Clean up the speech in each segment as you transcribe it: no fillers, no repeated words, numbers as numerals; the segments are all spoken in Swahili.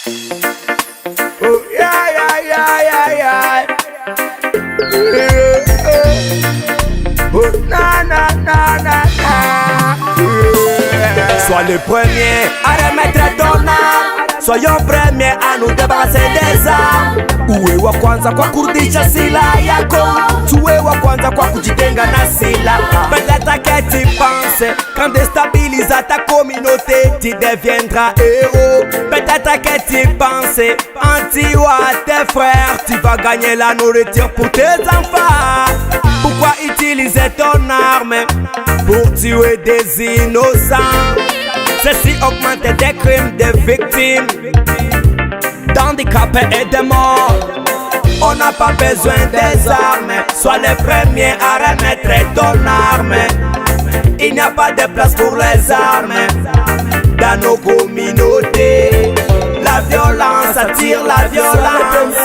Oh yeah, yeah, yeah, yeah, yeah. Oh na na na na na. Sois le premier à remettre ton âme. Soyons premiers à nous débarrasser des armes. Uwe wa kwanza kwa kurudisha silaha yako. Tuwe wa kwanza kwa kujitenga na silaha. Peut-être que tu penses qu'en déstabilisant ta communauté tu deviendras héros. Peut-être que tu penses en tuant tes frères tu vas gagner la nourriture pour tes enfants. Pourquoi utiliser ton arme pour tuer des innocents? Ceci augmente des crimes des victimes, d'handicapés et de morts. On n'a pas besoin des armes. Sois le premier à remettre ton arme. Il n'y a pas de place pour les armes dans nos communautés. La violence attire la violence.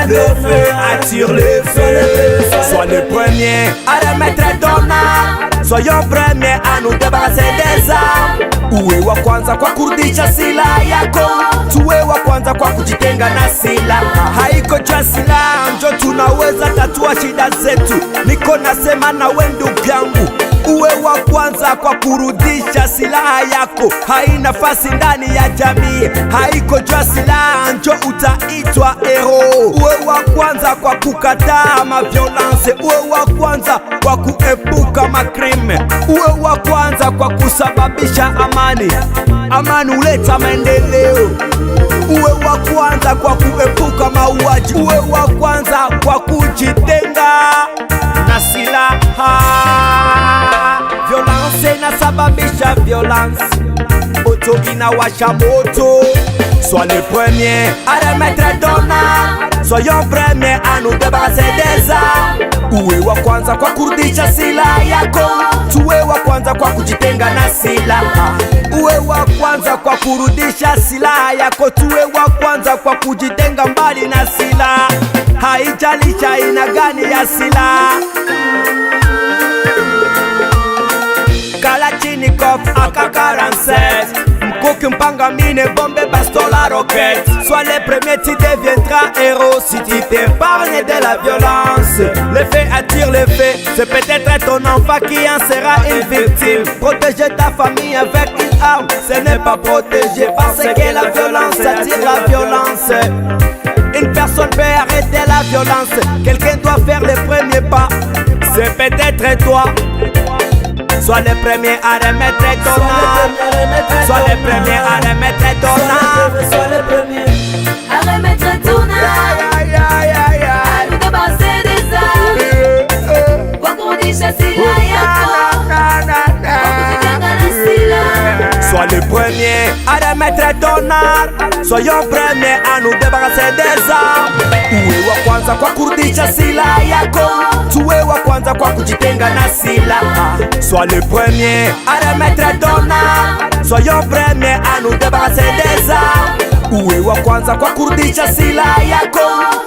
Le feu attire le feu. Sois le premier à remettre ton arme. Soyons premiers à nous débarrasser des armes. Uwe wa kwanza kwa kurudisha silaha yako. Tuwe wa kwanza kwa kujitenga na silaha. Haiko jua silaha njo tunaweza tatua shida zetu. Niko nasema na we ndugu yangu, uwe wa kwanza kwa kurudisha silaha yako. Haina nafasi ndani ya jamii. Haiko jua silaha njo utaitwa hero. Uwe wa kwanza kwa kukataa maviolence. Uwe wa kwanza kwa kuepuka makrime. Uwe wa kwanza kwa kusababisha amani. Amani huleta maendeleo. Uwe wa kwanza kwa kuepuka mauaji. Uwe wa kwanza kwa kujitenga na silaha. Violence inasababisha violence. Moto inawasha moto. Sois le premier à remettre ton arme. Soyons premiers à nous débarrasser des armes. Uwe wa kwanza kwa kurudisha silaha yako. Tuwe wa kwanza kwa kujitenga na silaha. Uwe wa kwanza kwa kurudisha silaha yako. Tuwe wa kwanza kwa kujitenga mbali na silaha. Haijalishi aina gani ya silaha. Kalachnikov AK-47, mkuki, mpanga, mine, bombe, bastola, roquette. Sois le premier, tu deviendras héros si tu t'épargnes de la violence. Le fait attire le fait. C'est peut-être ton enfant qui en sera une victime. Protéger ta famille avec une arme, ce n'est pas protéger, parce que la violence attire la violence. Une personne peut arrêter la violence. Quelqu'un doit faire le premier pas. C'est peut-être toi. Sois le premier à remettre ton âme. Sois le premier à remettre ton âme. Sois le premier à remettre ton âme. À nous débarrasser des armes. Kwa kurudisha silaha yako. Kwa kujitenga na silaha. Sois le premier à remettre ton arme. Soyons premiers à nous débarrasser des armes. Uwe wa kwanza kwa kurudisha silaha yako. Tuwe wa kwanza kwa kujitenga na silaha. Sois le premier à remettre ton arme. Soyons premiers à nous débarrasser des armes. Uwe wa kwanza kwa kurudisha silaha yako.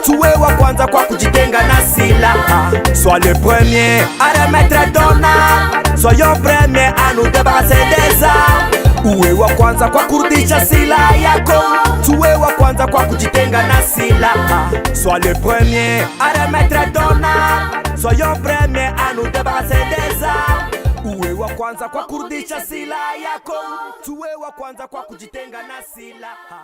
Tuwe wa kwanza kwa kujitenga na silaha. Sois le premier à remettre ton arme. Soyons premiers à nous débarrasser des armes. Uwe wa kwanza kwa kurudisha silaha yako. Tuwe wa kwanza kwa kujitenga na silaha. Sois le premier à remettre ton arme. Soyons premiers à nous débarrasser des armes. Uwe wa kwanza kwa kurudisha silaha yako. Tuwe wa kwanza kwa kujitenga na silaha.